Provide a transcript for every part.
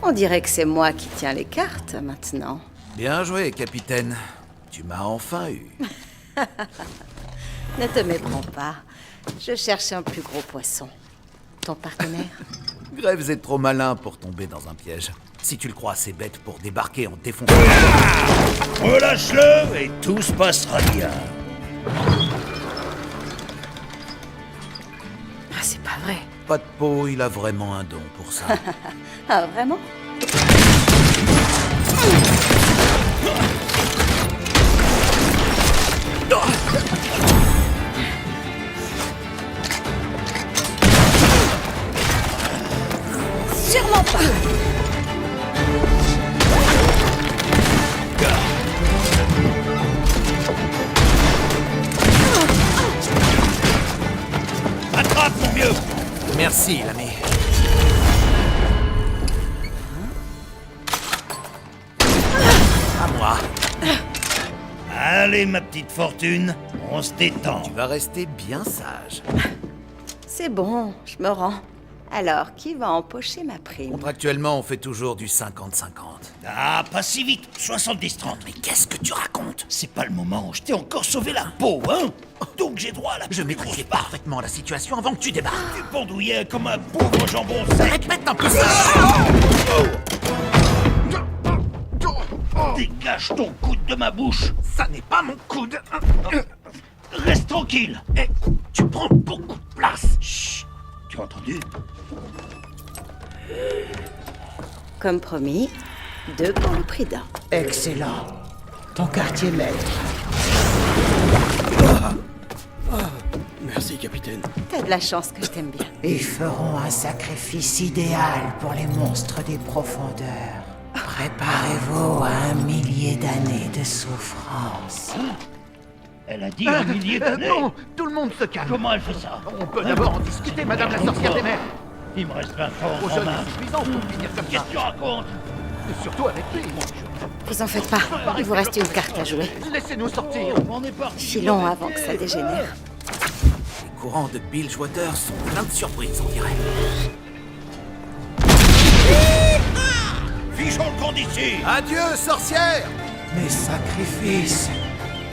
On dirait que c'est moi qui tiens les cartes, maintenant. Bien joué, capitaine. Tu m'as enfin eu. Ne te méprends pas. Je cherche un plus gros poisson. Ton partenaire? Graves est trop malin pour tomber dans un piège. Si tu le crois assez bête pour débarquer en défonçant... Relâche-le et tout se passera bien. Ah, c'est pas vrai. Pas de peau, il a vraiment un don pour ça. Ah, vraiment? Sûrement pas! Attrape, mon vieux! Merci, l'ami. À moi. Allez, ma petite fortune, on se détend. Tu vas rester bien sage. C'est bon, je me rends. Alors, qui va empocher ma prime? Contractuellement, on fait toujours du 50-50. Ah, pas si vite, 70-30. Mais qu'est-ce que tu racontes? C'est pas le moment, je t'ai encore sauvé la peau, hein? Donc j'ai droit à la... Je maîtrisais parfaitement la situation avant que tu débarques. Tu pendouillais comme un pauvre jambon sec. Répète un peu ça. Dégage ton coude de ma bouche. Ça n'est pas mon coude. Reste tranquille. Eh, tu prends beaucoup de place. Chut, tu as entendu? Comme promis, 2 pour le prix d'un. Excellent. Ton quartier maître. Merci, capitaine. T'as de la chance que je t'aime bien. Ils feront un sacrifice idéal pour les monstres des profondeurs. Préparez-vous à 1 millier d'années de souffrance. Elle a dit 1 millier d'années. Non, tout le monde se calme. Comment elle fait ça? On peut d'abord en discuter, madame la sorcière des mers. Il me reste 20 francs Au en jeune main. est suffisant pour finir comme Qu'est-ce ça. que tu racontes? Et surtout avec lui. Vous en faites pas, il vous reste une carte à jouer. Laissez-nous sortir. On est parti. Filons avant que ça dégénère. Les courants de Bilgewater sont pleins de surprises, on dirait. Fichons le camp d'ici. Adieu, sorcière! Mes sacrifices,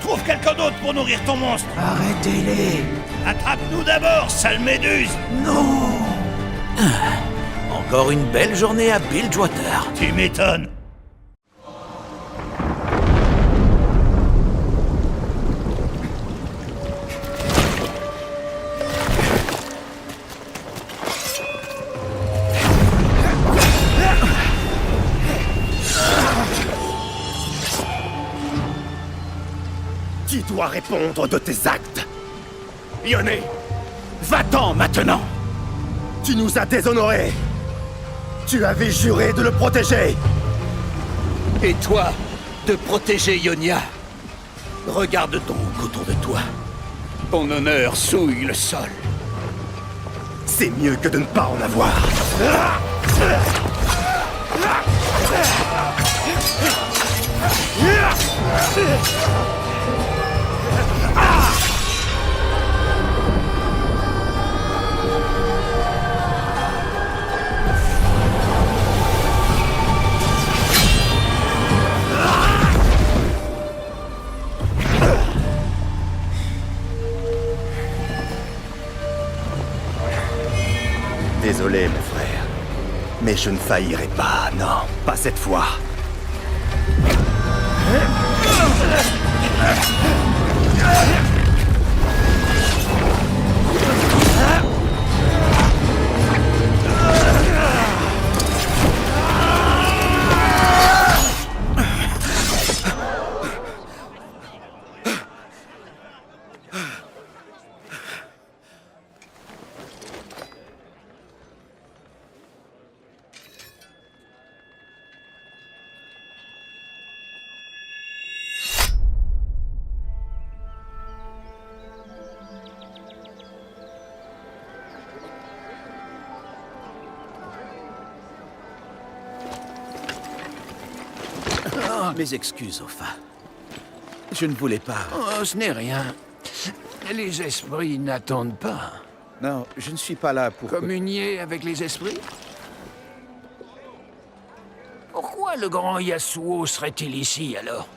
Trouve quelqu'un d'autre pour nourrir ton monstre. arrêtez-les. Attrape-nous d'abord, sale méduse. Non. Encore une belle journée à Bilgewater. Tu m'étonnes. Qui doit répondre de tes actes? Yonné, va-t'en maintenant! Tu nous as déshonorés! Tu avais juré de le protéger! Et toi, de protéger Ionia. Regarde donc autour de toi. Ton honneur souille le sol. C'est mieux que de ne pas en avoir! Désolé, mon frère. Mais je ne faillirai pas, non, pas cette fois. Mes excuses, Opha. Je ne voulais pas... Oh, ce n'est rien. Les esprits n'attendent pas. Non, je ne suis pas là pour... Communier avec les esprits? Pourquoi le grand Yasuo serait-il ici, alors?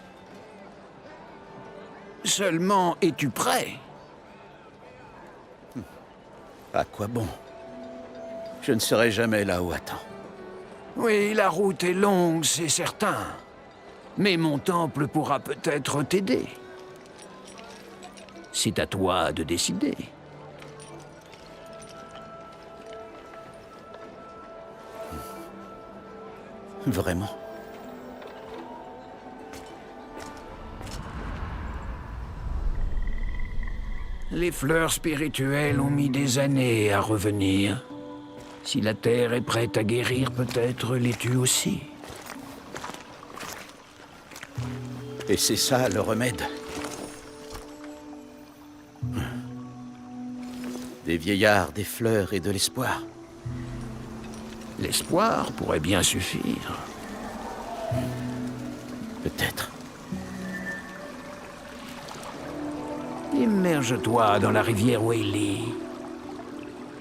Seulement, es-tu prêt? À quoi bon? Je ne serai jamais là-haut à temps. Oui, la route est longue, c'est certain. Mais mon temple pourra peut-être t'aider. C'est à toi de décider. Vraiment? Les fleurs spirituelles ont mis des années à revenir. Si la terre est prête à guérir, peut-être l'es-tu aussi. Et c'est ça le remède? Des vieillards, des fleurs et de l'espoir. L'espoir pourrait bien suffire. Peut-être. Immerge-toi dans la rivière Whaley.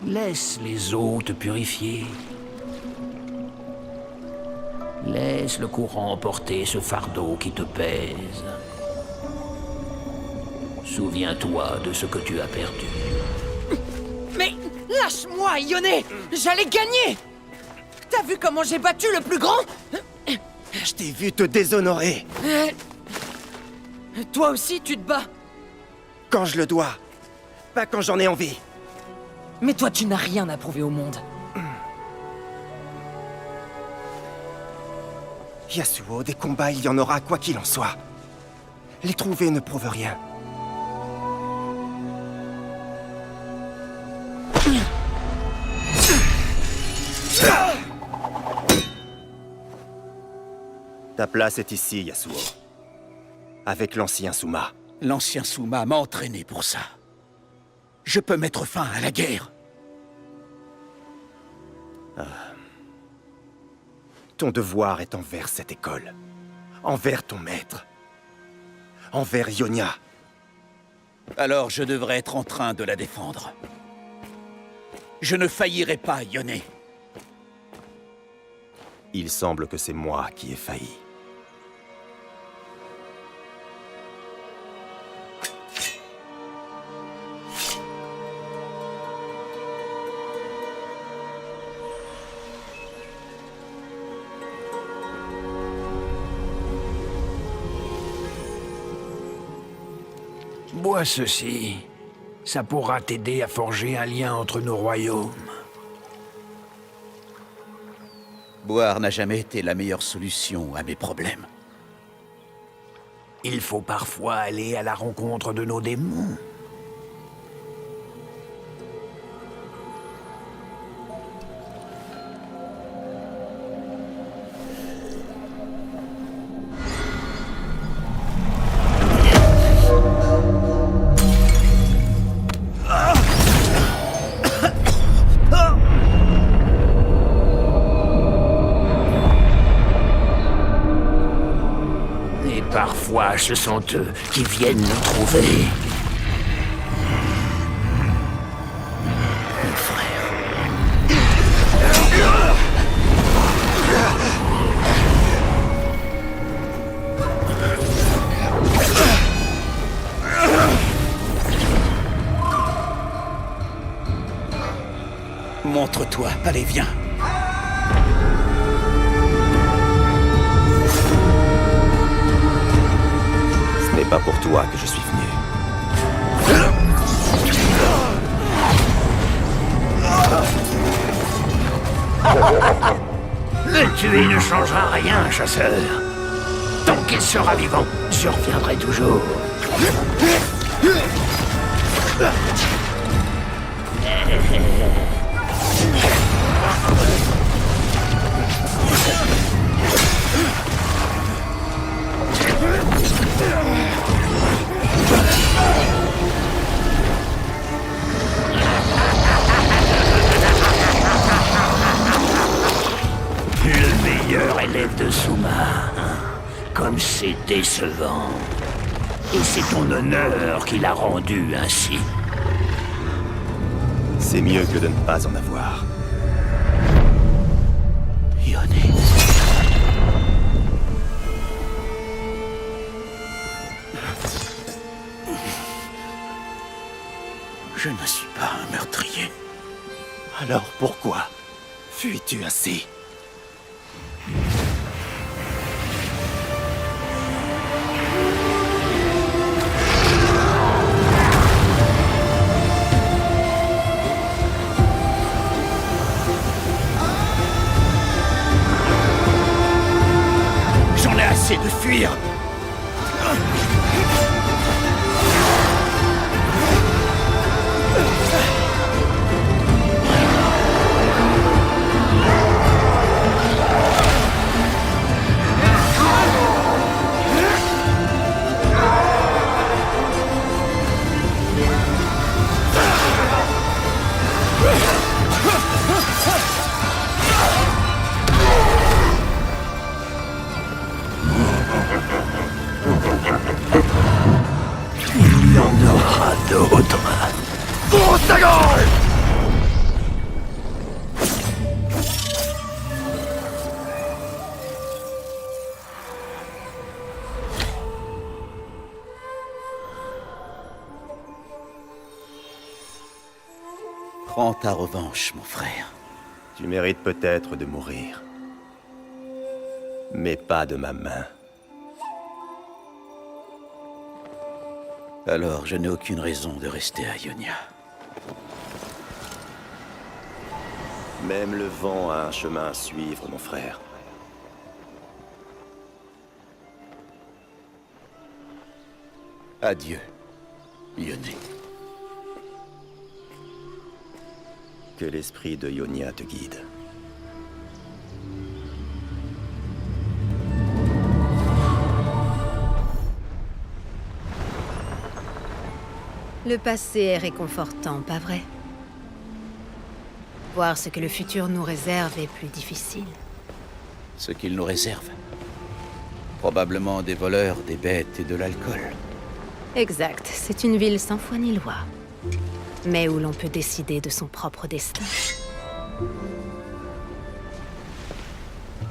Laisse les eaux te purifier. Laisse le courant porter ce fardeau qui te pèse. Souviens-toi de ce que tu as perdu. Mais lâche-moi, Yone! J'allais gagner! T'as vu comment j'ai battu le plus grand? Je t'ai vu te déshonorer. Toi aussi, tu te bats. Quand je le dois. Pas quand j'en ai envie. Mais toi, tu n'as rien à prouver au monde. Yasuo, des combats, il y en aura quoi qu'il en soit. Les trouver ne prouve rien. Ta place est ici, Yasuo. Avec l'ancien Suma. L'ancien Suma m'a entraîné pour ça. Je peux mettre fin à la guerre. Ton devoir est envers cette école. Envers ton maître. Envers Yonia. Alors je devrais être en train de la défendre. Je ne faillirai pas, Yone. Il semble que c'est moi qui ai failli. Bois ceci. Ça pourra t'aider à forger un lien entre nos royaumes. Boire n'a jamais été la meilleure solution à mes problèmes. Il faut parfois aller à la rencontre de nos démons. Parfois, ce sont eux qui viennent nous trouver. Mon frère. Montre-toi, allez, viens. Ce n'est pas pour toi que je suis venu. Le tuer ne changera rien, chasseur. Tant qu'il sera vivant, je reviendrai toujours. Le meilleur élève de Suma. Comme c'est décevant. Et c'est ton honneur qui l'a rendu ainsi. C'est mieux que de ne pas en avoir. Yone. Je ne suis pas un meurtrier. Alors pourquoi fuis-tu ainsi? J'en ai assez de fuir. Il y en aura d'autres. Pour ta gueule! Prends ta revanche, mon frère. Tu mérites peut-être de mourir. Mais pas de ma main. Alors, je n'ai aucune raison de rester à Ionia. Même le vent a un chemin à suivre, mon frère. Adieu, Ioné. Que l'esprit de Ionia te guide. Le passé est réconfortant, pas vrai? Voir ce que le futur nous réserve est plus difficile. Ce qu'il nous réserve. Probablement des voleurs, des bêtes et de l'alcool. Exact, c'est une ville sans foi ni loi. Mais où l'on peut décider de son propre destin.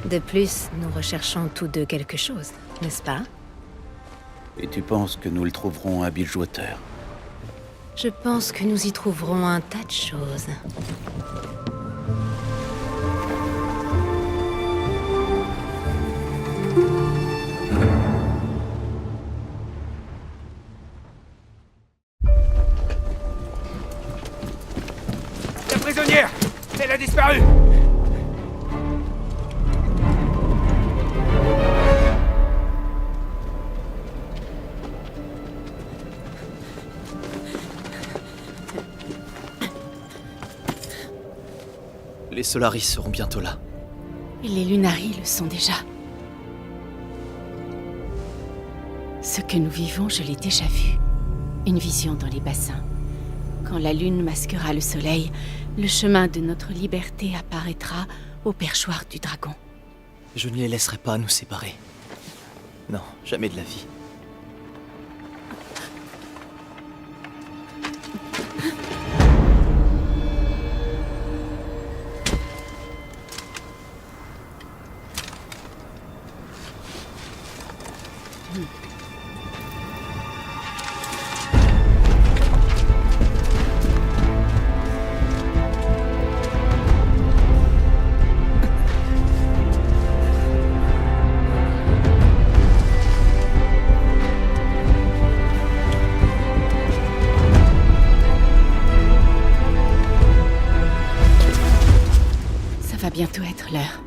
De plus, nous recherchons tous deux quelque chose, n'est-ce pas? Et tu penses que nous le trouverons à Bilgewater? Je pense que nous y trouverons un tas de choses. La prisonnière! Elle a disparu! Les Solaris seront bientôt là. Et les Lunaris le sont déjà. Ce que nous vivons, je l'ai déjà vu. Une vision dans les bassins. Quand la lune masquera le soleil, le chemin de notre liberté apparaîtra au perchoir du dragon. Je ne les laisserai pas nous séparer. Non, jamais de la vie. Ça va bientôt être l'heure.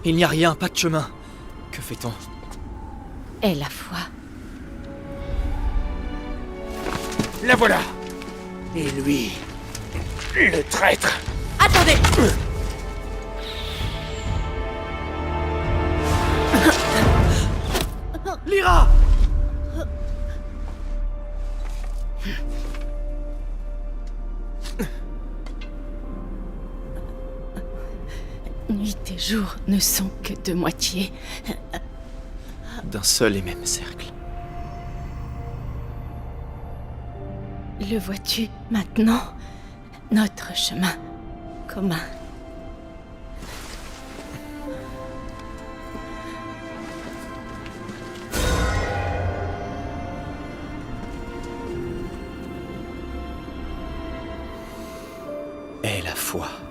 Il n'y a rien, pas de chemin. Que fait-on? Et la foi. La voilà! Et lui, le traître! Attendez! Lyra! Nuit et jour ne sont que de moitié. D'un seul et même cercle. Le vois-tu maintenant? Notre chemin commun. fois.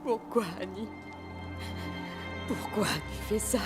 Pourquoi, Annie? Pourquoi tu fais ça?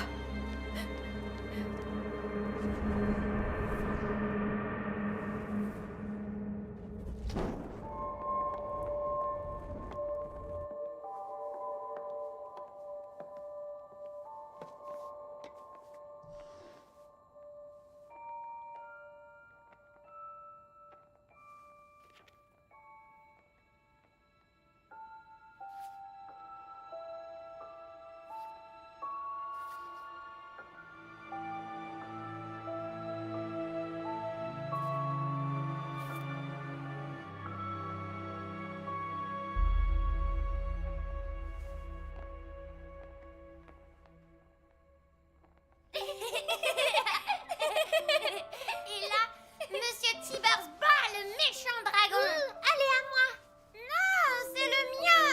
Et là, Monsieur Tibbers bat le méchant dragon. Allez, à moi. Non, c'est le mien.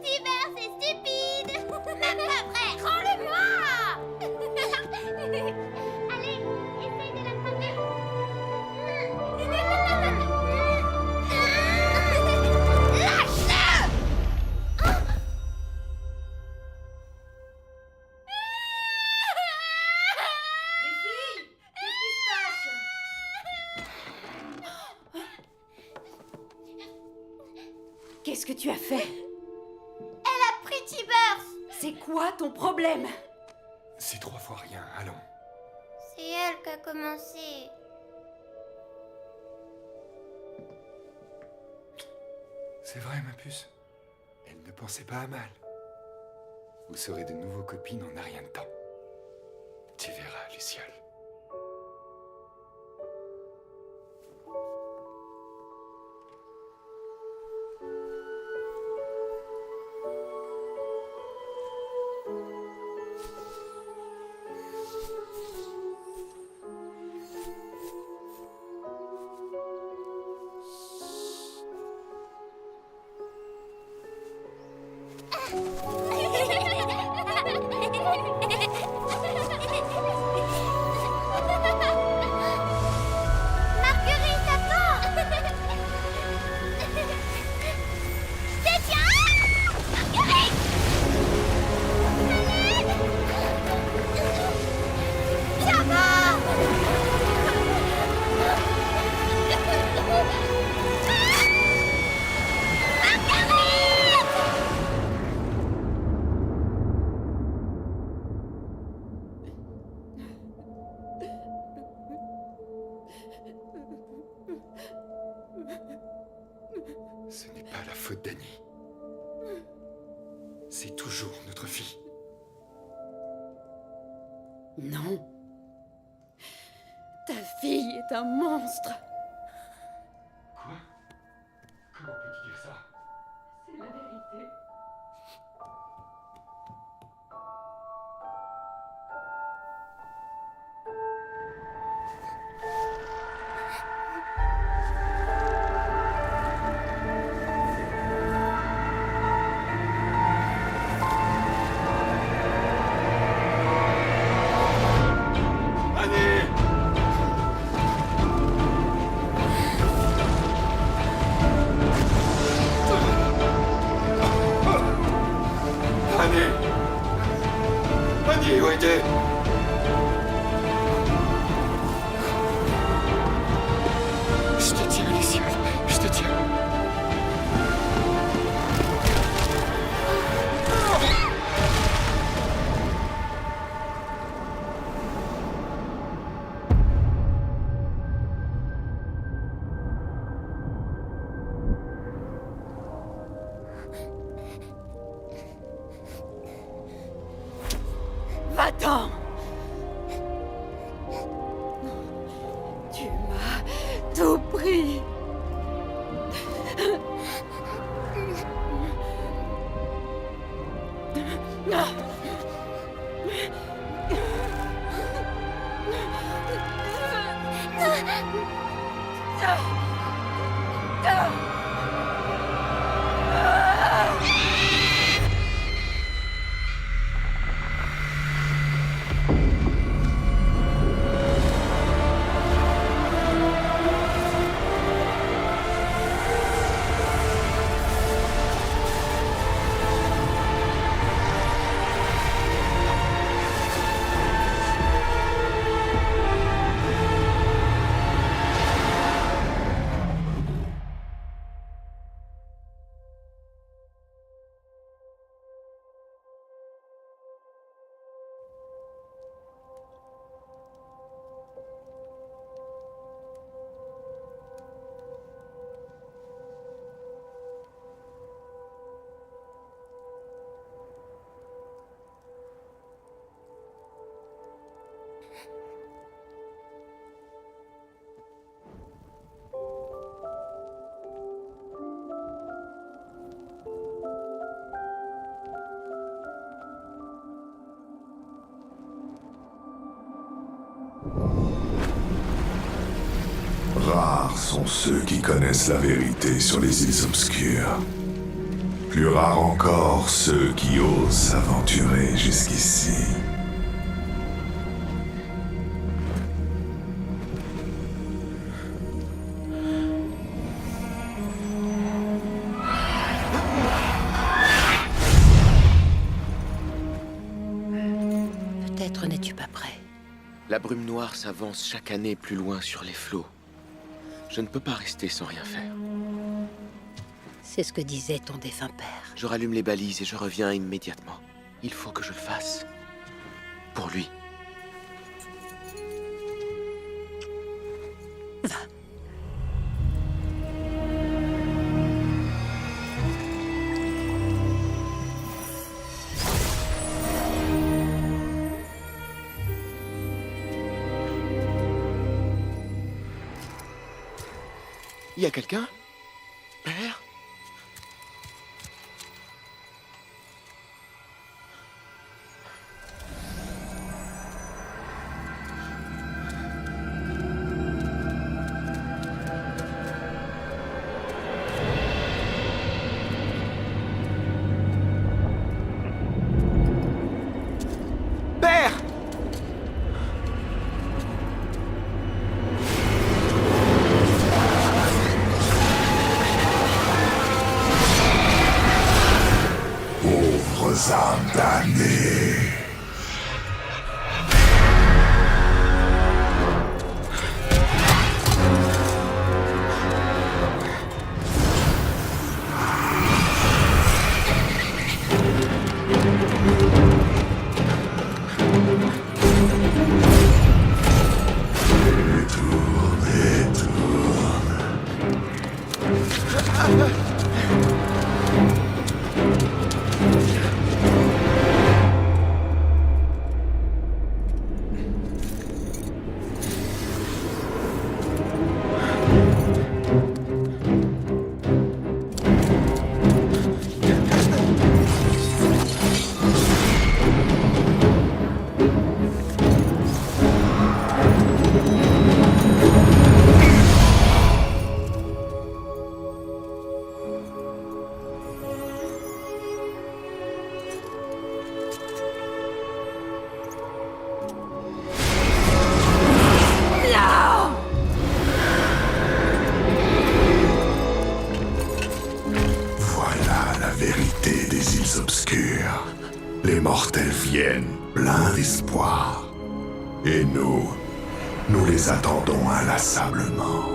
Tibbers est stupide. Même pas vrai. Rends-le-moi. Allez, essaye de l'attraper. Lâche-le. Qu'est-ce que tu as fait? Elle a pris Tibbers. C'est quoi ton problème? C'est 3 fois rien, allons. C'est elle qui a commencé. C'est vrai, ma puce. Elle ne pensait pas à mal. Vous serez de nouveau copines en un rien de temps. Tu verras, Luciole. Marguerite, attends. Détiens. Marguerite. Ça va. Ce n'est pas la faute d'Annie. C'est toujours notre fille. Non. Ta fille est un monstre. Quoi? Comment peux-tu dire ça? C'est la vérité. Annie, où es-tu? Je te tiens, Luciole, je te tiens. Va-t'en! Tu m'as tout pris! rares sont ceux qui connaissent la vérité sur les îles obscures. Plus rares encore ceux qui osent s'aventurer jusqu'ici. Peut-être n'es-tu pas prêt. La brume noire s'avance chaque année plus loin sur les flots. Je ne peux pas rester sans rien faire. C'est ce que disait ton défunt père. Je rallume les balises et je reviens immédiatement. Il faut que je le fasse. Pour lui. Va. Y a quelqu'un? Père? Père! Pauvres âmes damnées. Obscurs. Les mortels viennent, pleins d'espoir. Et nous les attendons inlassablement.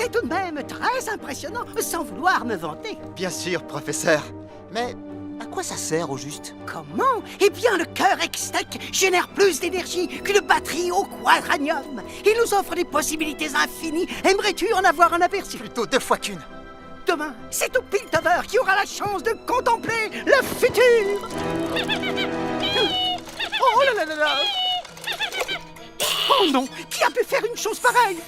C'est tout de même très impressionnant, sans vouloir me vanter. Bien sûr, professeur. Mais à quoi ça sert au juste? Comment? Eh bien, le cœur Extec génère plus d'énergie qu'une batterie au quadranium. Il nous offre des possibilités infinies. Aimerais-tu en avoir un aperçu? Plutôt 2 fois qu'une. Demain, c'est au Piltover qui aura la chance de contempler le futur. Oh là là là là! Oh non! Qui a pu faire une chose pareille?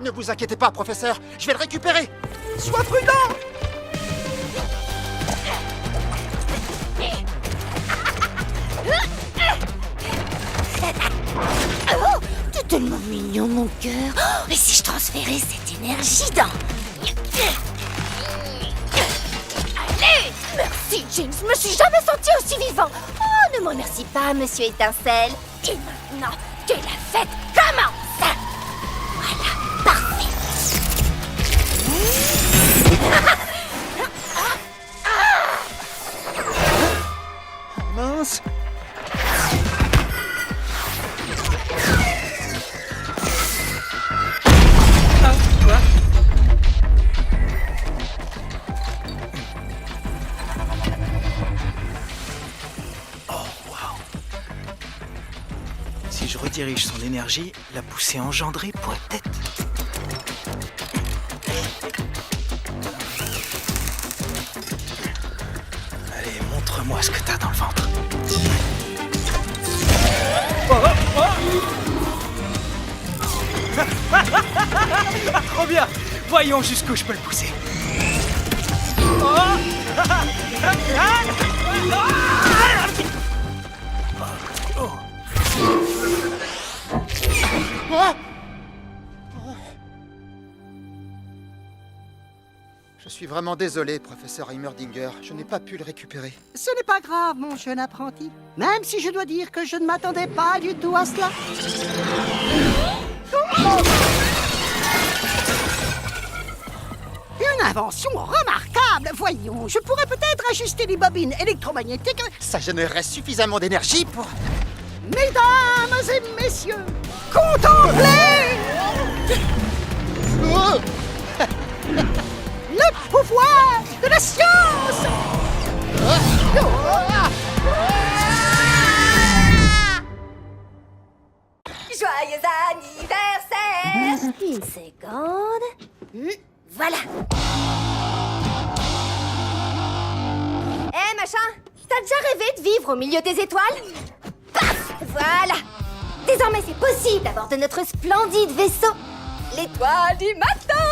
Ne vous inquiétez pas, professeur. Je vais le récupérer. Sois prudent! Oh, t'es tellement mignon, mon cœur. Oh, et si je transférais cette énergie dans... Allez! Merci, James. Je me suis jamais senti aussi vivant. Oh, ne m'en remercie pas, monsieur Étincelle. Et maintenant que la fête commence. Voilà, parfait. Mince. Si je redirige son énergie, la poussée engendrée pourrait peut-être... Allez, montre-moi ce que t'as dans le ventre. Trop bien! Voyons jusqu'où je peux le pousser. Je suis vraiment désolé, professeur Heimerdinger. Je n'ai pas pu le récupérer. Ce n'est pas grave, mon jeune apprenti. Même si je dois dire que je ne m'attendais pas du tout à cela. Une invention remarquable. Voyons, je pourrais peut-être ajuster les bobines électromagnétiques. Ça générerait suffisamment d'énergie pour... Mesdames et messieurs, contemplez le pouvoir de la science. Joyeux anniversaire! Une seconde. Voilà. Hé, machin, t'as déjà rêvé de vivre au milieu des étoiles? Paf! Voilà. Désormais, c'est possible à bord de notre splendide vaisseau, l'étoile du matin.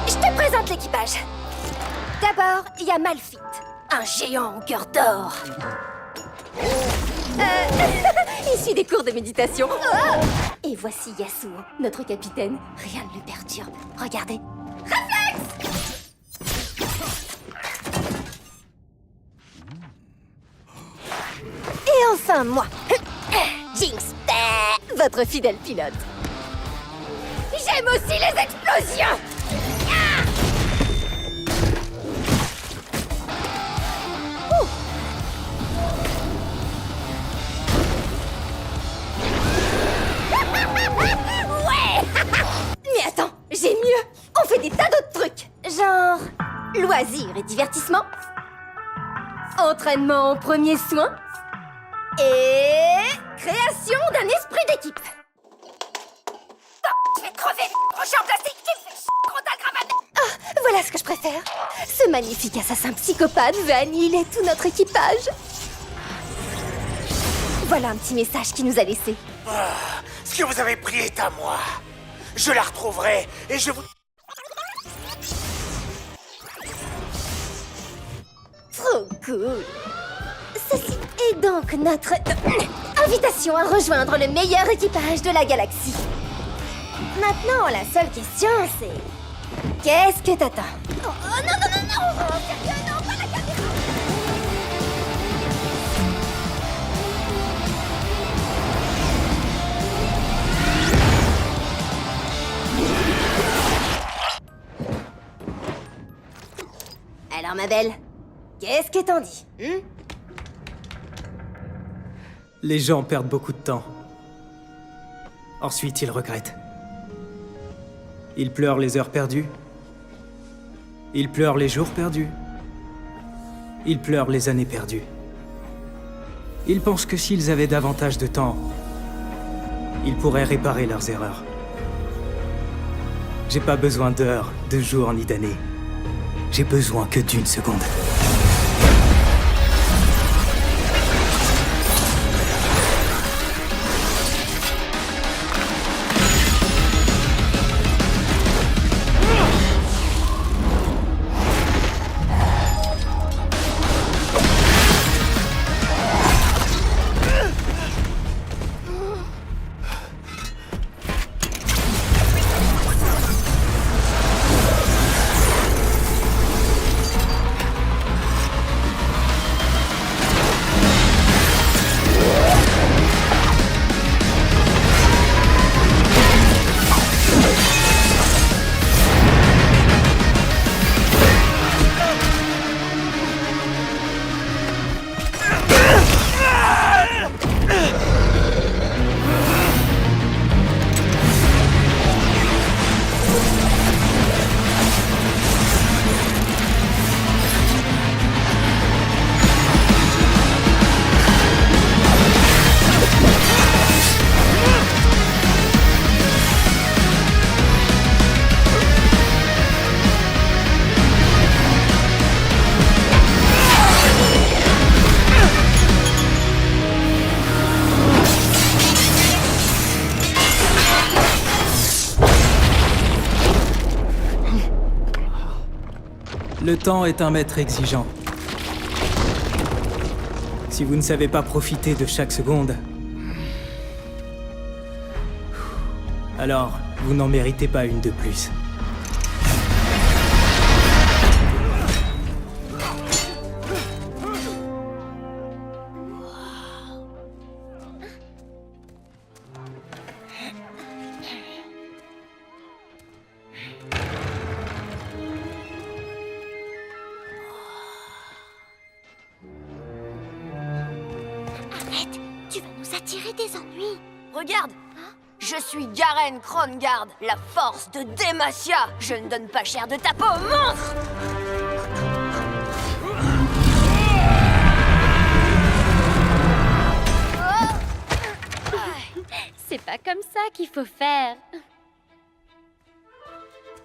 Je te présente l'équipage. D'abord, il y a Malphite, un géant au cœur d'or. Issu des cours de méditation. Et voici Yasuo, notre capitaine. Rien ne le perturbe. Regardez. Réflexe! Et enfin, moi. Jinx, votre fidèle pilote. J'aime aussi les explosions. Ouais. Mais attends, j'ai mieux. On fait des tas d'autres trucs. Genre loisirs et divertissement, entraînement aux premiers soins et création d'un esprit d'équipe. Oh, je vais crever. Rocher en plastique qui me fait frontal cravate. Ah, voilà ce que je préfère. Ce magnifique assassin psychopathe veut annihiler tout notre équipage. Voilà un petit message qu'il nous a laissé. Ce que vous avez pris est à moi. Je la retrouverai et je vous... Trop cool. Ceci est donc notre invitation à rejoindre le meilleur équipage de la galaxie. Maintenant, la seule question, c'est... Qu'est-ce que t'attends? Oh, non, non, non, non! Oh, sérieux, non, pas la caméra! Alors, ma belle, qu'est-ce que t'en dis? Les gens perdent beaucoup de temps. Ensuite, il regrette. Il pleure les heures perdues. Il pleure les jours perdus. Il pleure les années perdues. Ils pensent que s'ils avaient davantage de temps, ils pourraient réparer leurs erreurs. J'ai pas besoin d'heures, de jours ni d'années. J'ai besoin que d'une seconde. Le temps est un maître exigeant. Si vous ne savez pas profiter de chaque seconde, alors vous n'en méritez pas une de plus. Tu vas nous attirer des ennuis. Regarde, je suis Garen Krongard, la force de Demacia. Je ne donne pas cher de ta peau, monstre. C'est pas comme ça qu'il faut faire.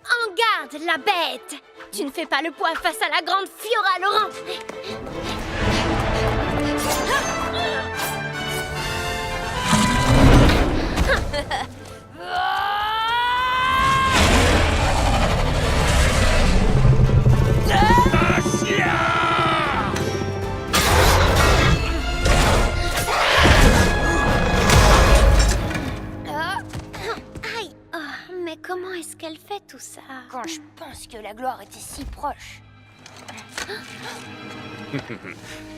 En garde, la bête. Tu ne fais pas le poids face à la grande Fiora Laurent. Aïe, oh, mais comment est-ce qu'elle fait tout ça? Quand je pense que la gloire était si proche.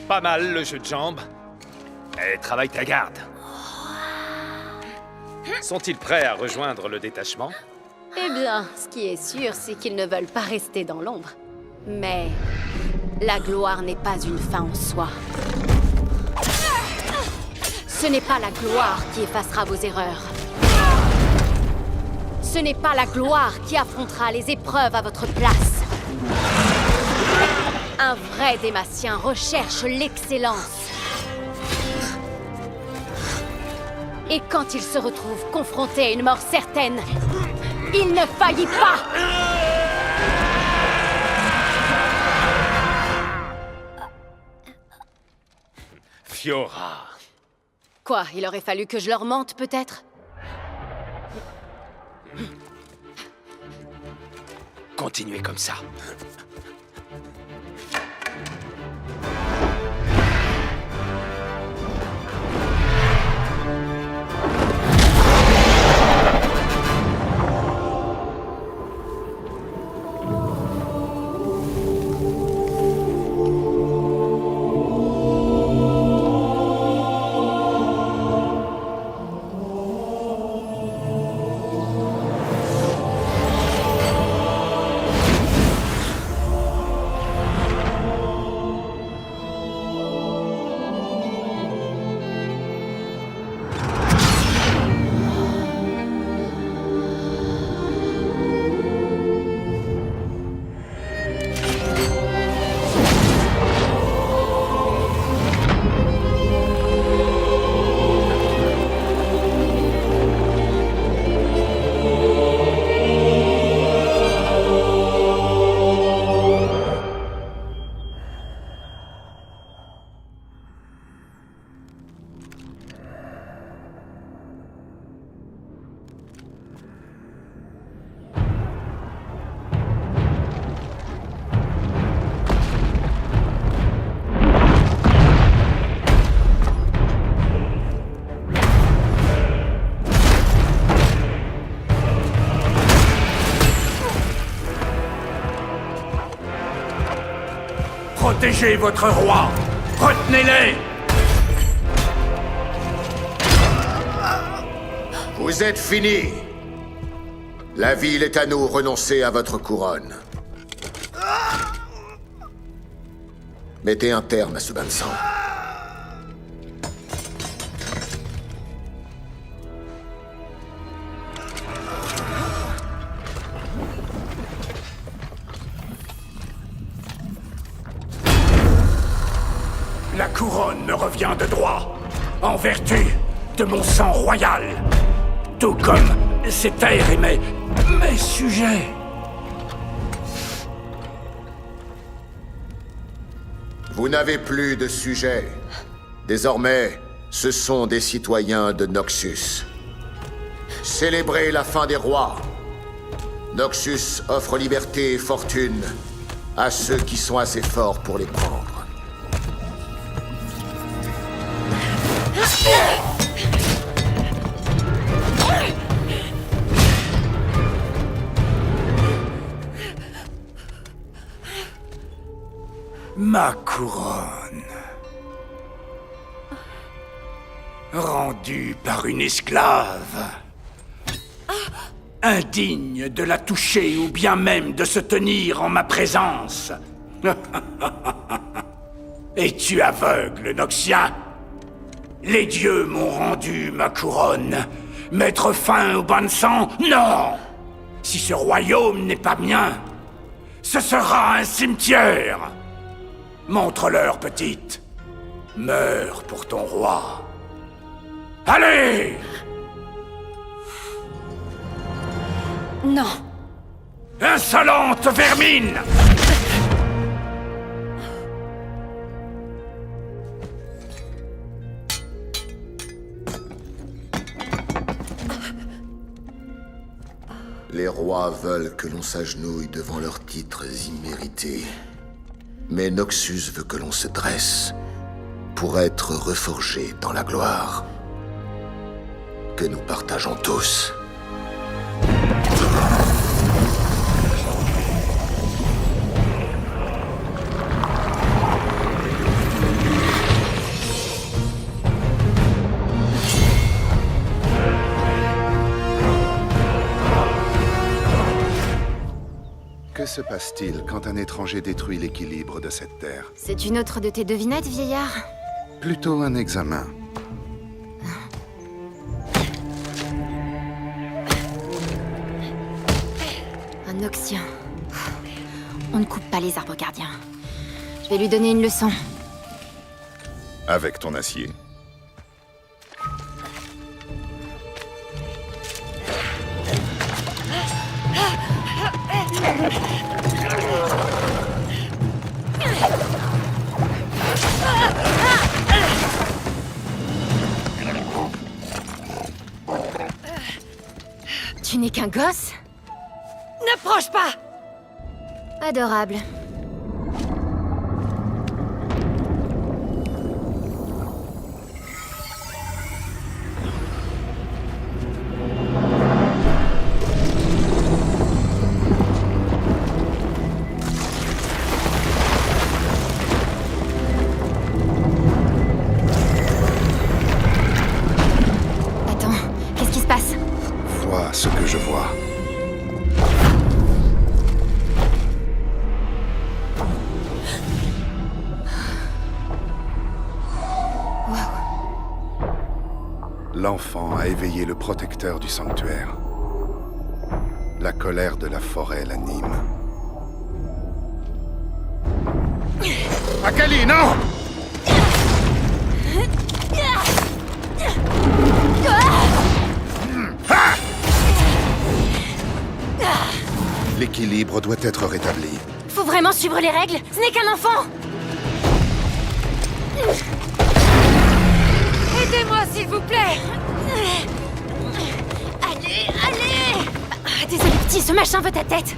Pas mal le jeu de jambes. Et travaille ta garde. Sont-ils prêts à rejoindre le détachement? Eh bien, ce qui est sûr, c'est qu'ils ne veulent pas rester dans l'ombre. Mais la gloire n'est pas une fin en soi. Ce n'est pas la gloire qui effacera vos erreurs. Ce n'est pas la gloire qui affrontera les épreuves à votre place. Un vrai Dématien recherche l'excellence. Et quand il se retrouve confronté à une mort certaine, il ne faillit pas! Fiora. Quoi, il aurait fallu que je leur mente, peut-être? Continuez comme ça. Protégez votre roi! Retenez-les! Vous êtes finis. La ville est à nous, renoncez à votre couronne. Mettez un terme à ce bain de sang. La couronne me revient de droit, en vertu de mon sang royal, tout comme ces terres et mes sujets. Vous n'avez plus de sujet. Désormais, ce sont des citoyens de Noxus. Célébrez la fin des rois. Noxus offre liberté et fortune à ceux qui sont assez forts pour les prendre. Ma couronne, rendue par une esclave, indigne de la toucher ou bien même de se tenir en ma présence. Es-tu aveugle, Noxien? Les dieux m'ont rendu ma couronne. Mettre fin au bain de sang? Non! Si ce royaume n'est pas mien, ce sera un cimetière. Montre-leur, petite. Meurs pour ton roi. Allez! Non. Insolente vermine! Les rois veulent que l'on s'agenouille devant leurs titres immérités. Mais Noxus veut que l'on se dresse pour être reforgé dans la gloire que nous partageons tous. Que se passe-t-il quand un étranger détruit l'équilibre de cette terre? C'est une autre de tes devinettes, vieillard? Plutôt un examen. Un Noxien. On ne coupe pas les arbres gardiens. Je vais lui donner une leçon. Avec ton acier? Tu n'es qu'un gosse? N'approche pas! Adorable. Attends, qu'est-ce qui se passe? Vois ce que je vois. L'enfant a éveillé le protecteur du sanctuaire. La colère de la forêt l'anime. Akali, non! L'équilibre doit être rétabli. Faut vraiment suivre les règles? Ce n'est qu'un enfant! Aidez-moi, s'il vous plaît! Allez, allez! Désolé, petit, ce machin veut ta tête.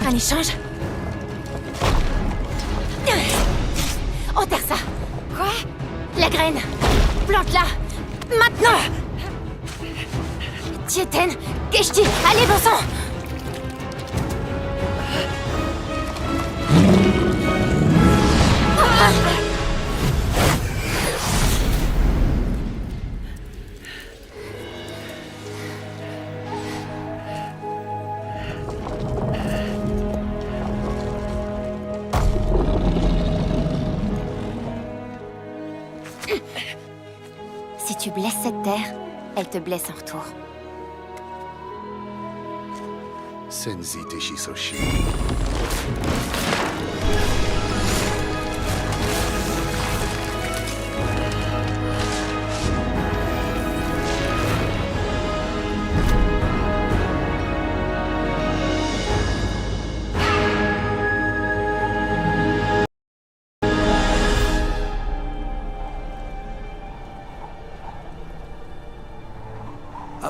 Un échange? Enterre ça! Quoi? La graine! Plante-la! Maintenant! Tieten, Keshti, allez, bon sang! tu blesses cette terre, elle te blesse en retour. Senzi Teshisoshi.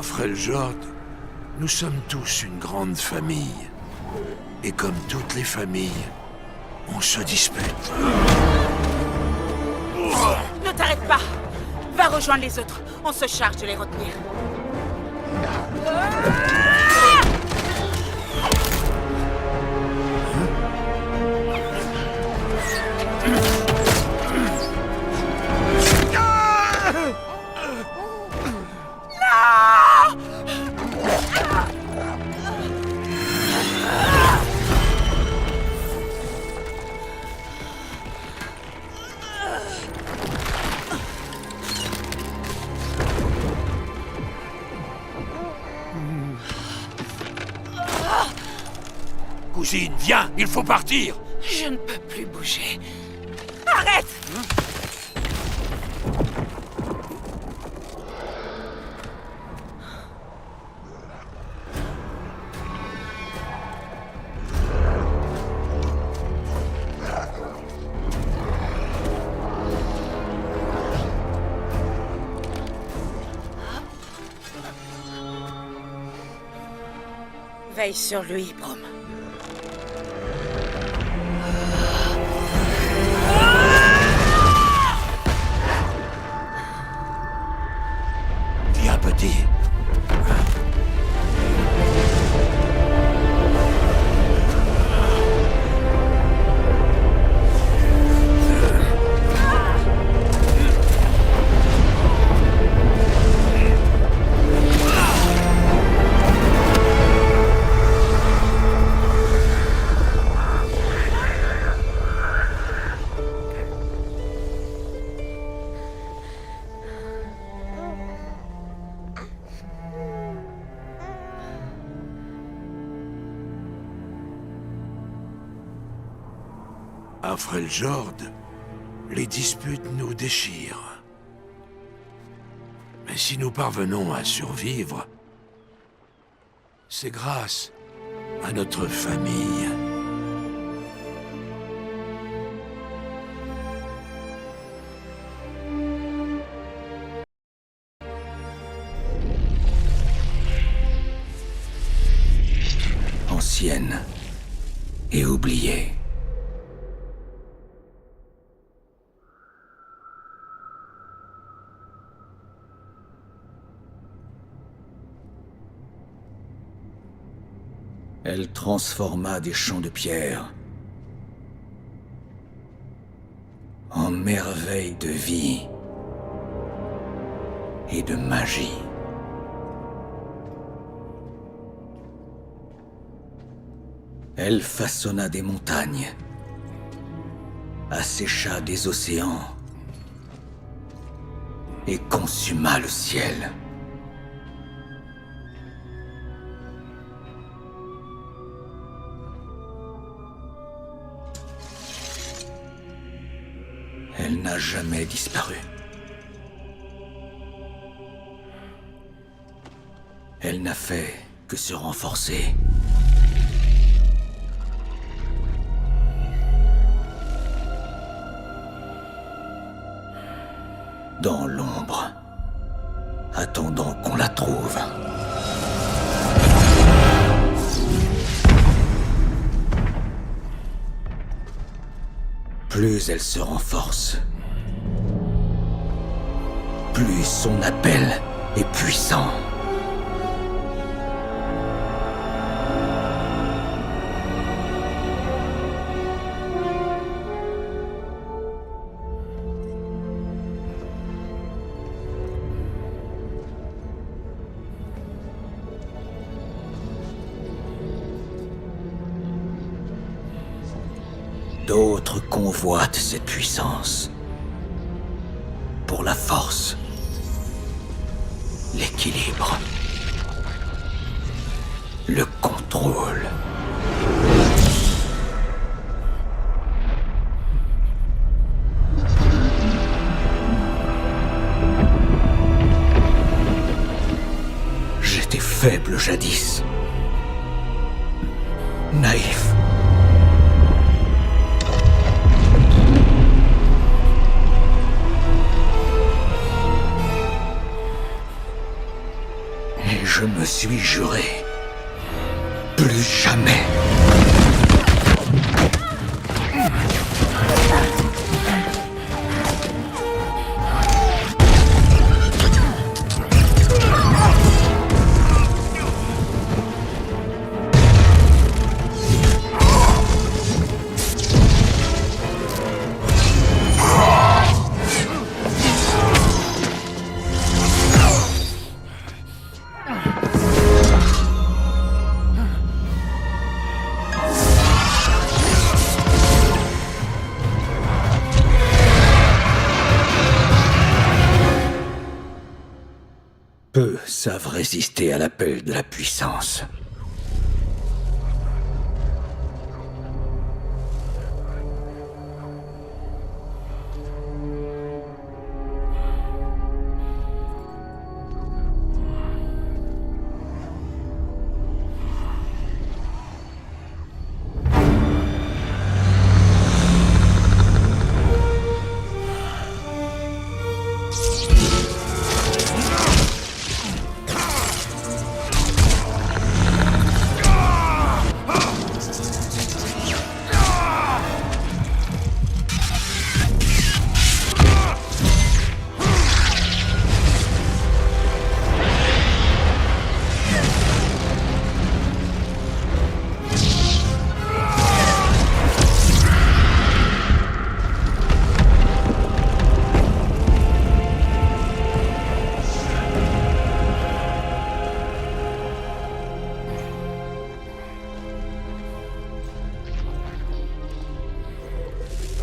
Freljord, nous sommes tous une grande famille. Et comme toutes les familles, on se dispute. Ne t'arrête pas! Va rejoindre les autres. On se charge de les retenir. Cousine, viens, il faut partir! Je ne peux plus bouger. Arrête! Veille sur lui, Brom. Viens, petit. À Freljord, les disputes nous déchirent. Mais si nous parvenons à survivre, c'est grâce à notre famille. Ancienne et oubliée. Elle transforma des champs de pierre en merveilles de vie et de magie. Elle façonna des montagnes, assécha des océans et consuma le ciel. Elle n'a jamais disparu. Elle n'a fait que se renforcer. Dans l'ombre, attendant qu'on la trouve. Plus elle se renforce, plus son appel est puissant. D'autres convoitent cette puissance pour la force l'équilibre, le contrôle. J'étais faible jadis, naïf. Et je me suis juré, plus jamais. Peu savent résister à l'appel de la puissance.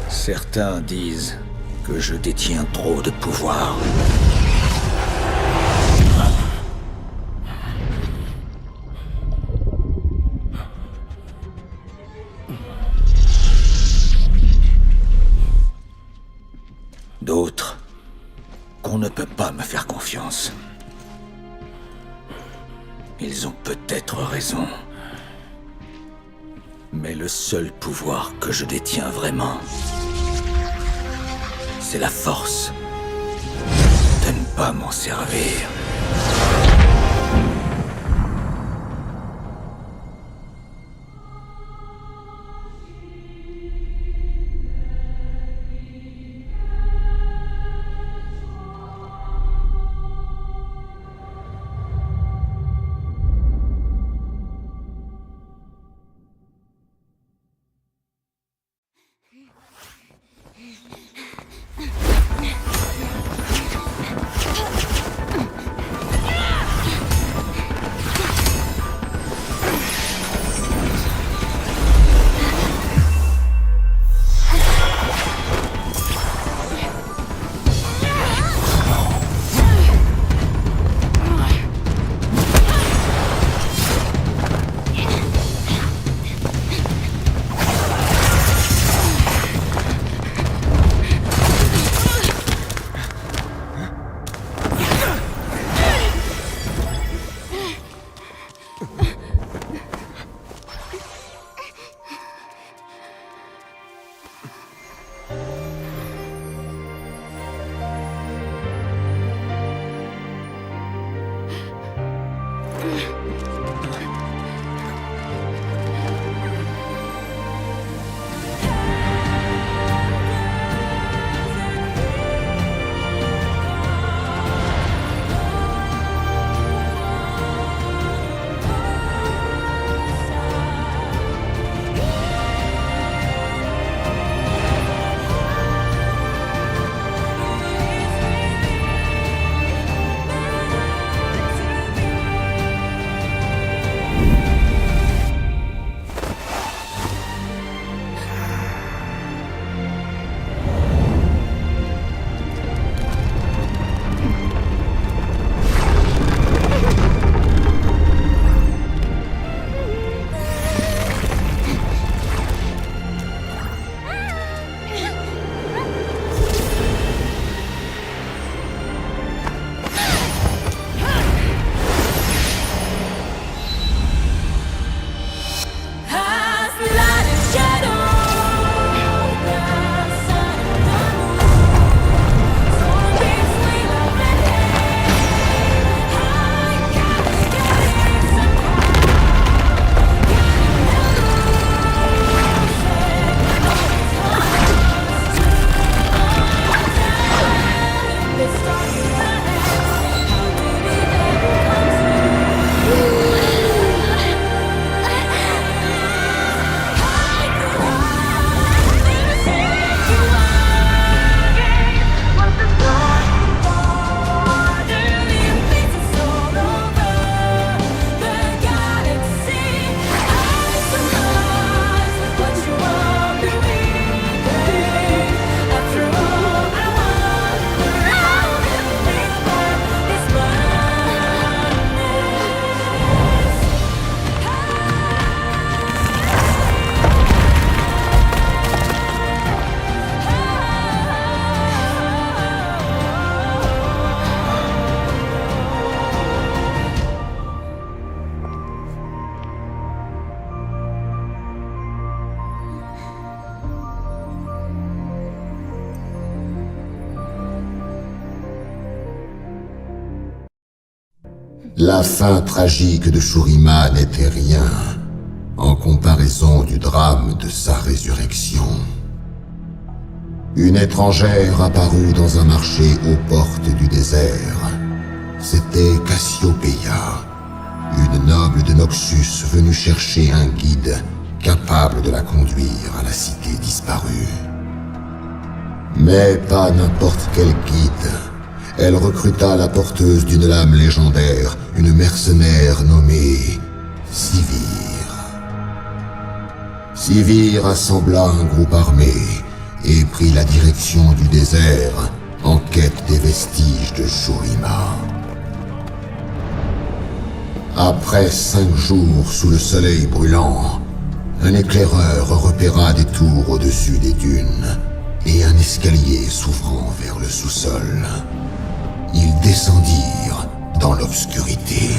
Certains disent que je détiens trop de pouvoir. D'autres qu'on ne peut pas me faire confiance. Ils ont peut-être raison. Mais le seul pouvoir que je détiens vraiment, c'est la force de ne pas m'en servir. La fin tragique de Shurima n'était rien en comparaison du drame de sa résurrection. Une étrangère apparut dans un marché aux portes du désert. C'était Cassiopeia, une noble de Noxus venue chercher un guide capable de la conduire à la cité disparue. Mais pas n'importe quel guide. Elle recruta la porteuse d'une lame légendaire, une mercenaire nommée Sivir. Sivir assembla un groupe armé et prit la direction du désert en quête des vestiges de Shurima. Après 5 jours sous le soleil brûlant, un éclaireur repéra des tours au-dessus des dunes et un escalier s'ouvrant vers le sous-sol. Ils descendirent dans l'obscurité.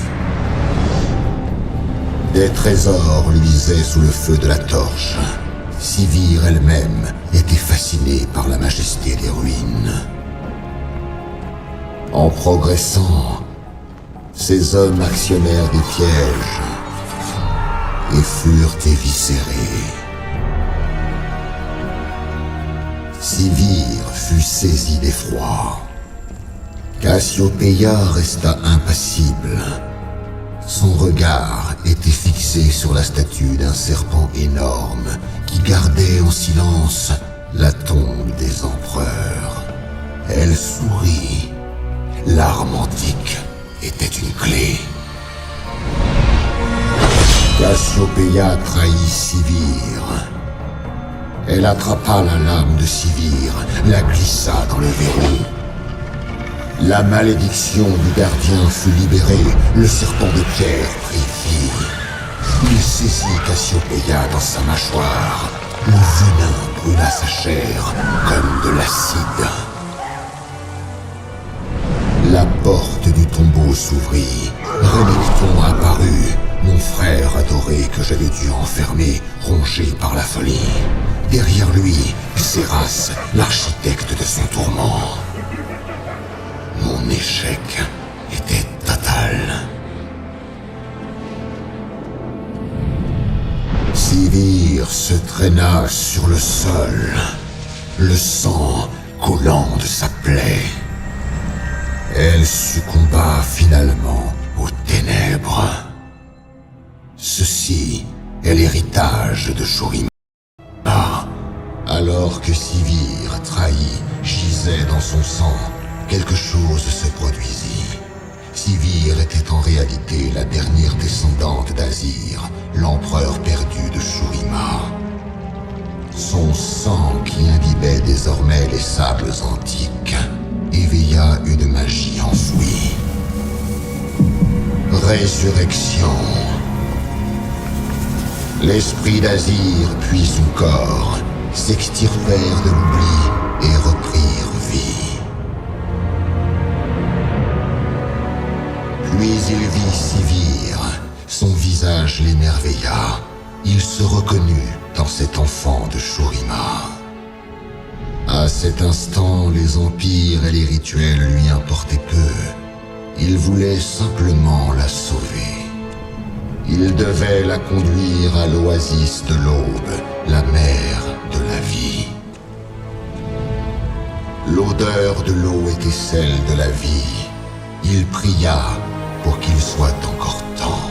Des trésors luisaient sous le feu de la torche. Sivir elle-même était fascinée par la majesté des ruines. En progressant, ces hommes actionnèrent des pièges et furent éviscérés. Sivir fut saisi d'effroi. Cassiopeia resta impassible. Son regard était fixé sur la statue d'un serpent énorme qui gardait en silence la tombe des empereurs. Elle sourit. L'arme antique était une clé. Cassiopeia trahit Sivir. Elle attrapa la lame de Sivir, la glissa dans le verrou. La malédiction du gardien fut libérée, le serpent de pierre prit vie. Il saisit Cassiopeia dans sa mâchoire. Le venin brûla sa chair comme de l'acide. La porte du tombeau s'ouvrit. Renekton apparut, mon frère adoré que j'avais dû enfermer, rongé par la folie. Derrière lui, Xerath, l'architecte de son tourment. Mon échec était total. Sivir se traîna sur le sol, le sang coulant de sa plaie. Elle succomba finalement aux ténèbres. Ceci est l'héritage de Shurima. Alors que Sivir, trahi, gisait dans son sang, quelque chose se produisit. Sivir était en réalité la dernière descendante d'Azir, l'empereur perdu de Shurima. Son sang qui imbibait désormais les sables antiques éveilla une magie enfouie. Résurrection. L'esprit d'Azir puis son corps s'extirpèrent de l'oubli et reprirent vie. Puis il vit Sivir. Son visage l'émerveilla. Il se reconnut dans cet enfant de Shurima. À cet instant, les empires et les rituels lui importaient peu. Il voulait simplement la sauver. Il devait la conduire à l'oasis de l'aube, la mer de la vie. L'odeur de l'eau était celle de la vie. Il pria pour qu'il soit encore temps.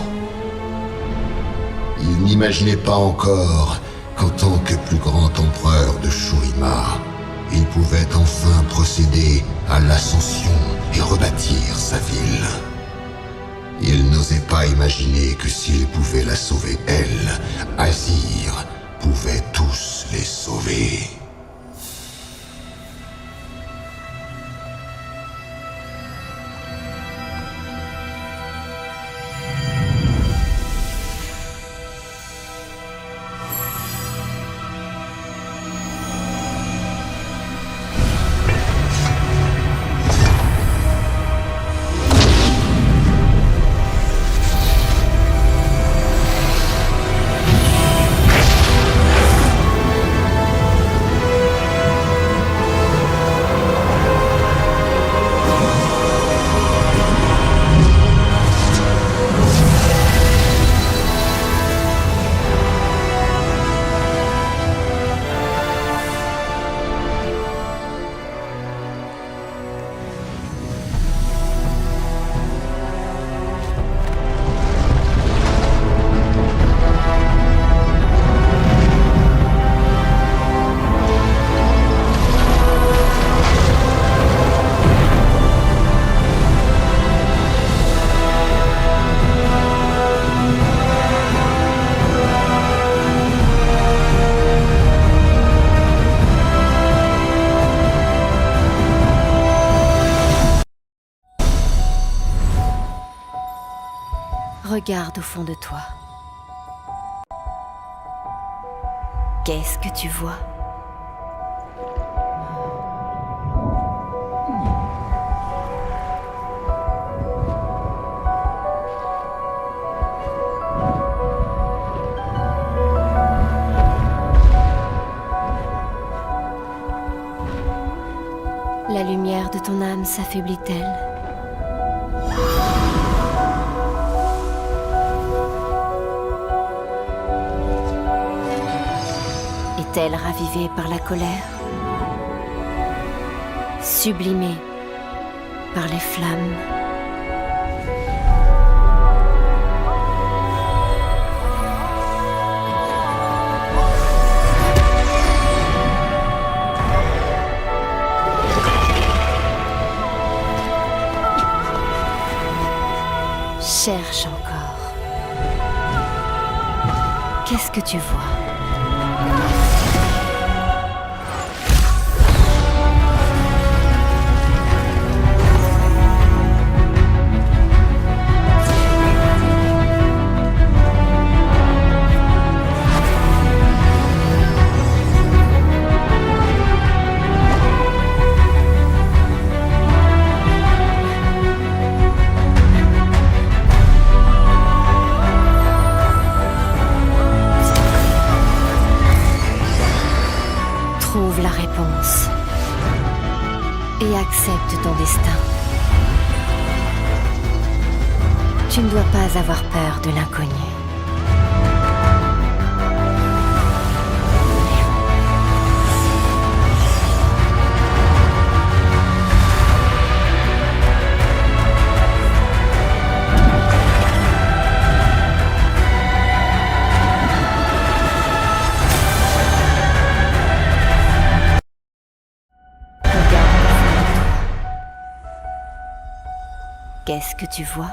Il n'imaginait pas encore qu'en tant que plus grand empereur de Shurima, il pouvait enfin procéder à l'ascension et rebâtir sa ville. Il n'osait pas imaginer que s'il pouvait la sauver elle, Azir pouvait tous les sauver. Regarde au fond de toi. Qu'est-ce que tu vois? La lumière de ton âme s'affaiblit-elle? Est-elle ravivée par la colère? Sublimée par les flammes? Cherche encore. Qu'est-ce que tu vois? Trouve la réponse et accepte ton destin. Tu ne dois pas avoir peur de l'inconnu. Qu'est-ce que tu vois?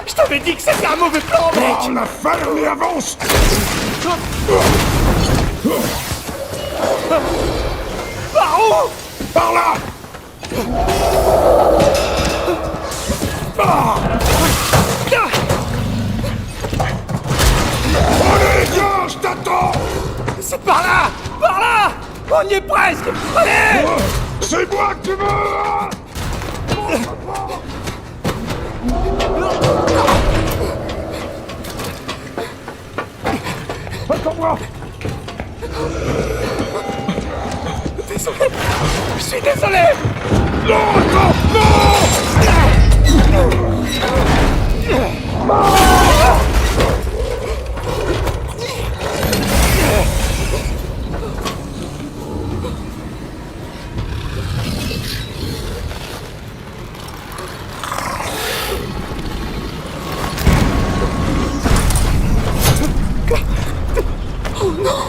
Je t'avais dit que c'était un mauvais plan, mec! Oh, la ferme et avance! Par où? Par là! Allez, viens, je t'attends! C'est par là! Par là! On y est presque! Allez! C'est moi que tu veux! Hein? Attends-moi! Désolé! Je suis désolé! Non, attends! Non! Oh non!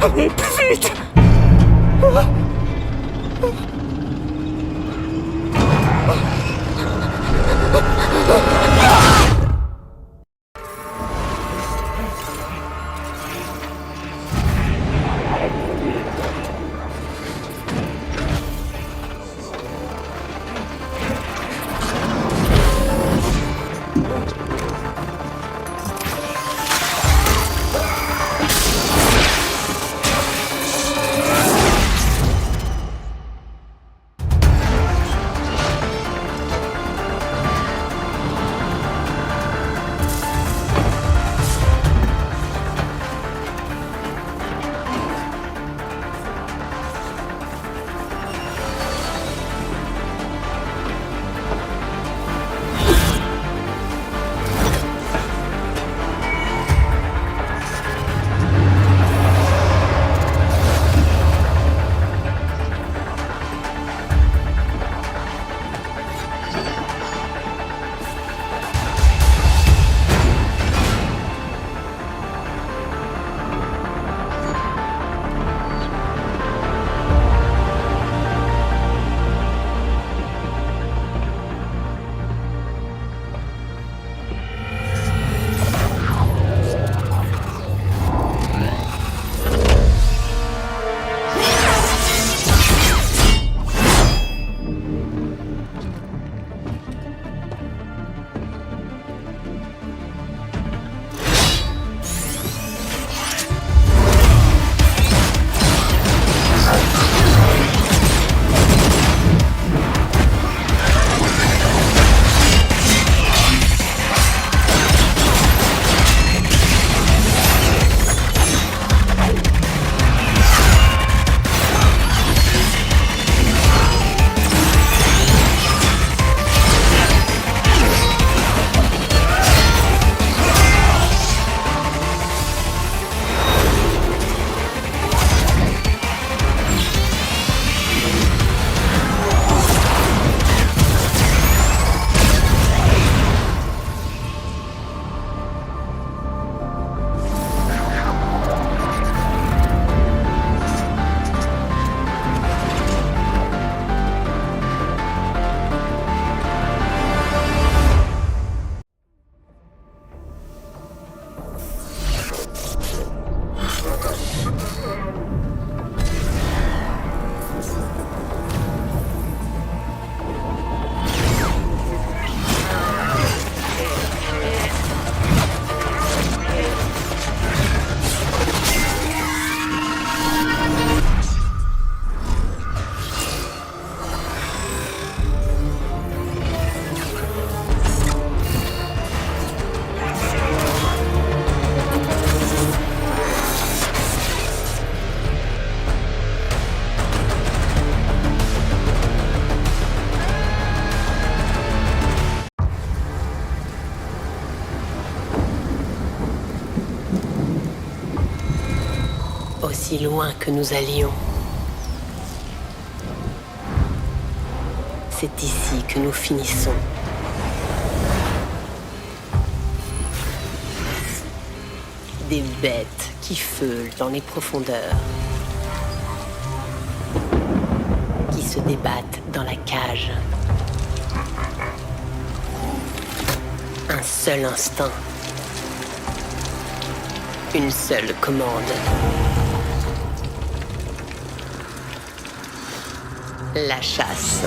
Allez, plus vite! Aussi loin que nous allions. C'est ici que nous finissons. Des bêtes qui feulent dans les profondeurs. Qui se débattent dans la cage. Un seul instinct. Une seule commande. La chasse.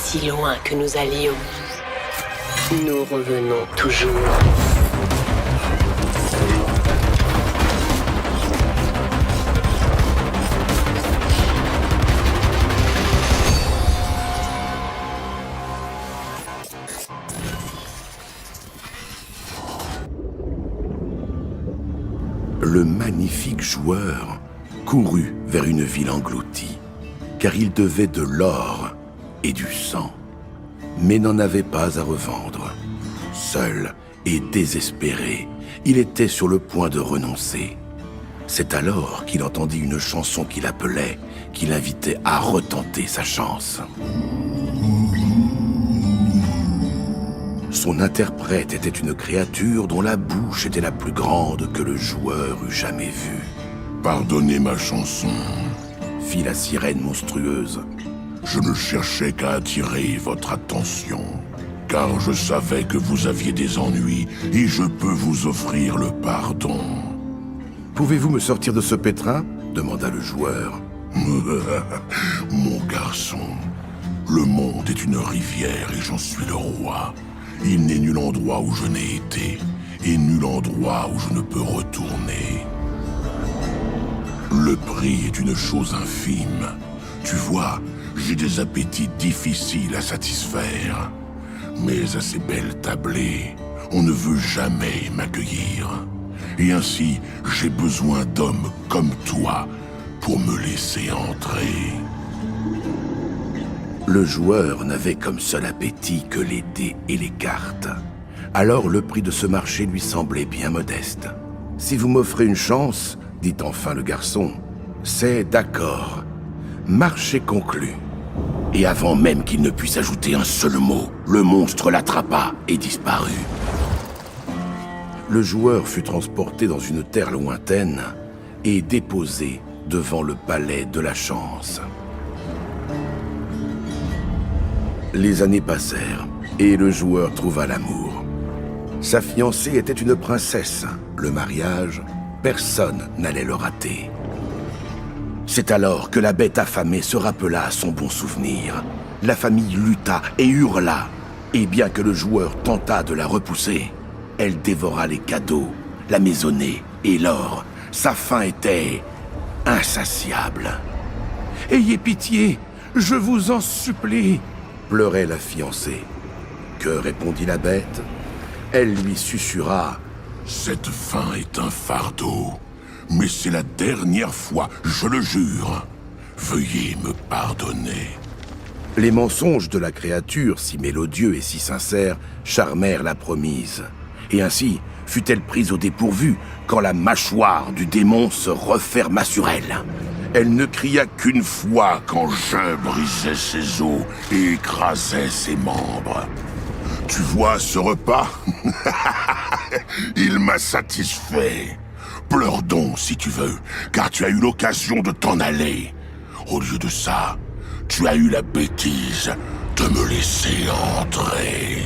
Si loin que nous allions, nous revenons toujours. Le magnifique joueur courut vers une ville engloutie, car il devait de l'or et du sang, mais n'en avait pas à revendre. Seul et désespéré, il était sur le point de renoncer. C'est alors qu'il entendit une chanson qui l'appelait, qui l'invitait à retenter sa chance. Son interprète était une créature dont la bouche était la plus grande que le joueur eût jamais vue. « Pardonnez ma chanson, » fit la sirène monstrueuse. Je ne cherchais qu'à attirer votre attention, car je savais que vous aviez des ennuis et je peux vous offrir le pardon. Pouvez-vous me sortir de ce pétrin ? Demanda le joueur. Mon garçon, le monde est une rivière et j'en suis le roi. Il n'est nul endroit où je n'ai été et nul endroit où je ne peux retourner. Le prix est une chose infime. Tu vois, j'ai des appétits difficiles à satisfaire. Mais à ces belles tablées, on ne veut jamais m'accueillir. Et ainsi, j'ai besoin d'hommes comme toi pour me laisser entrer. Le joueur n'avait comme seul appétit que les dés et les cartes. Alors le prix de ce marché lui semblait bien modeste. « Si vous m'offrez une chance, dit enfin le garçon, c'est d'accord. Marché conclu. » Et avant même qu'il ne puisse ajouter un seul mot, le monstre l'attrapa et disparut. Le joueur fut transporté dans une terre lointaine et déposé devant le palais de la chance. Les années passèrent et le joueur trouva l'amour. Sa fiancée était une princesse. Le mariage, personne n'allait le rater. C'est alors que la bête affamée se rappela à son bon souvenir. La famille lutta et hurla, et bien que le joueur tenta de la repousser, elle dévora les cadeaux, la maisonnée et l'or. Sa faim était insatiable. « Ayez pitié, je vous en supplie !» pleurait la fiancée. Que répondit la bête? Elle lui susurra. « Cette faim est un fardeau. Mais c'est la dernière fois, je le jure. Veuillez me pardonner. » Les mensonges de la créature, si mélodieux et si sincères, charmèrent la promise. Et ainsi fut-elle prise au dépourvu quand la mâchoire du démon se referma sur elle. Elle ne cria qu'une fois quand je brisais ses os et écrasais ses membres. Tu vois ce repas? Il m'a satisfait. Pleure donc si tu veux, car tu as eu l'occasion de t'en aller. Au lieu de ça, tu as eu la bêtise de me laisser entrer.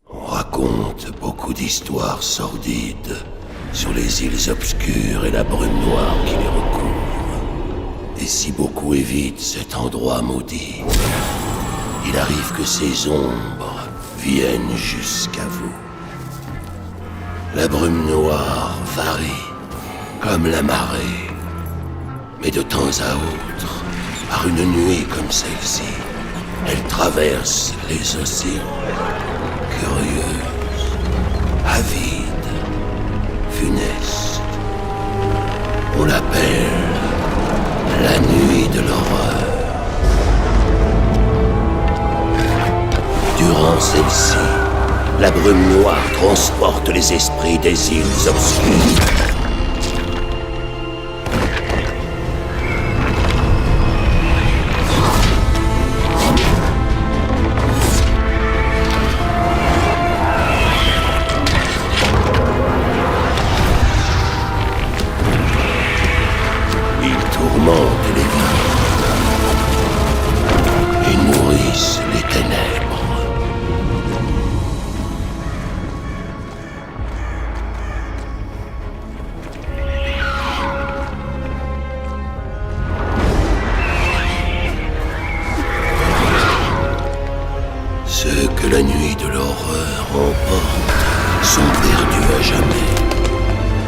On raconte beaucoup beaucoup d'histoires sordides sur les îles obscures et la brume noire qui les recouvre. Et si beaucoup évitent cet endroit maudit, il arrive que ces ombres viennent jusqu'à vous. La brume noire varie comme la marée, mais de temps à autre, par une nuit comme celle-ci, elle traverse les océans, curieuse, avide, funeste. On l'appelle la nuit de l'horreur. Durant celle-ci, la brume noire transporte les esprits des îles obscures. Ceux que la nuit de l'horreur emporte sont perdus à jamais.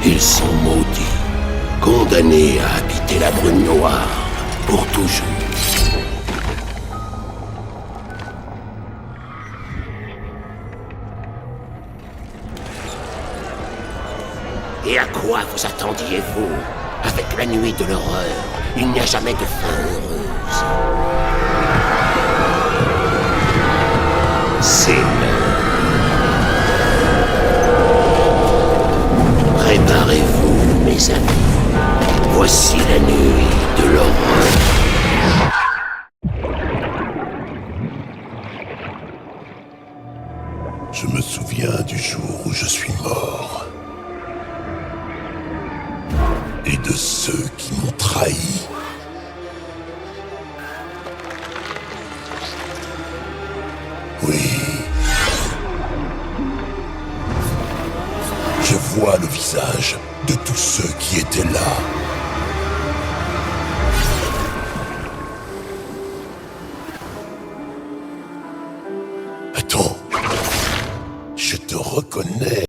Ils sont maudits, condamnés à habiter la brume noire pour toujours. Et à quoi vous attendiez-vous? Avec la nuit de l'horreur, il n'y a jamais de fin heureuse. C'est l'heure. Préparez-vous, mes amis. Voici la nuit de l'horreur. Je me souviens du jour où je suis mort. Et de ceux qui m'ont trahi. Oui. Je vois le visage de tous ceux qui étaient là. Attends. Je te reconnais.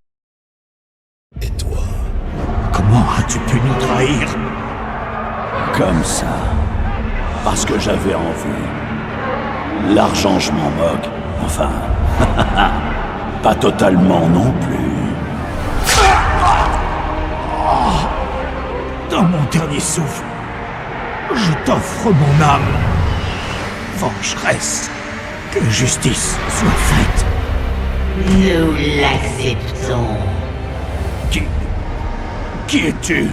Et toi? Comment as-tu pu nous trahir? Comme ça. Parce que j'avais envie. L'argent, je m'en moque. Enfin, pas totalement non plus. Dans mon dernier souffle, je t'offre mon âme. Vengeresse, que justice soit faite. Nous l'acceptons. Qui es-tu?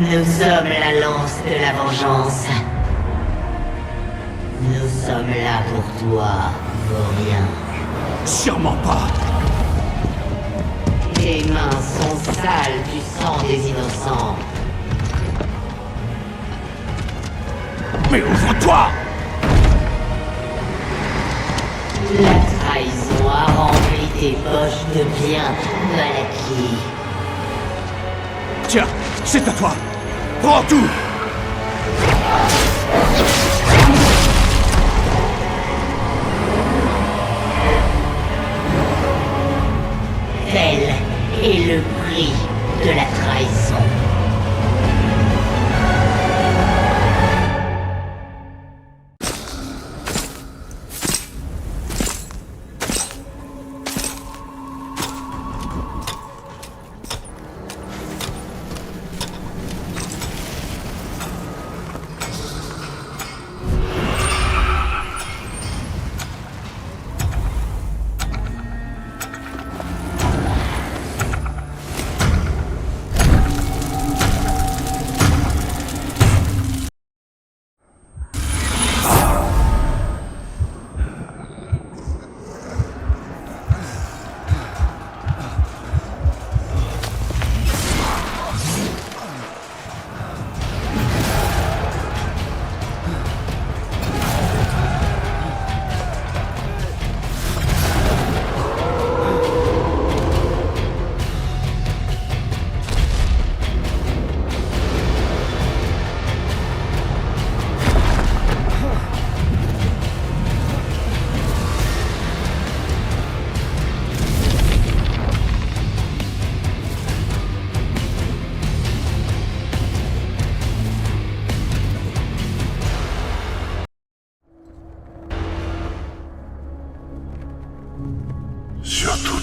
Nous sommes la lance de la vengeance. Nous sommes là pour toi, Vaurien. Sûrement pas. Tes mains sont sales du sang des innocents. Mais ouvre-toi! La trahison a rempli tes poches de biens mal acquis. Tiens, c'est à toi! Prends tout! Tel est le prix de la trahison.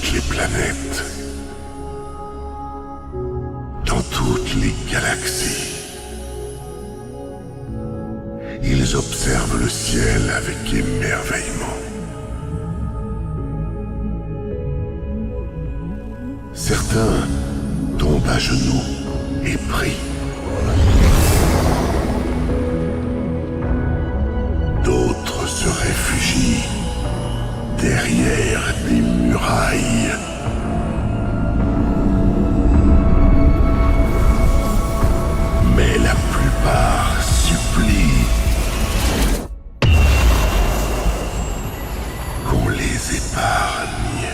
toutes les planètes, dans toutes les galaxies. Ils observent le ciel avec émerveillement. Certains tombent à genoux et prient. D'autres se réfugient derrière des murailles. Mais la plupart supplient qu'on les épargne.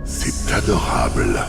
C'est adorable.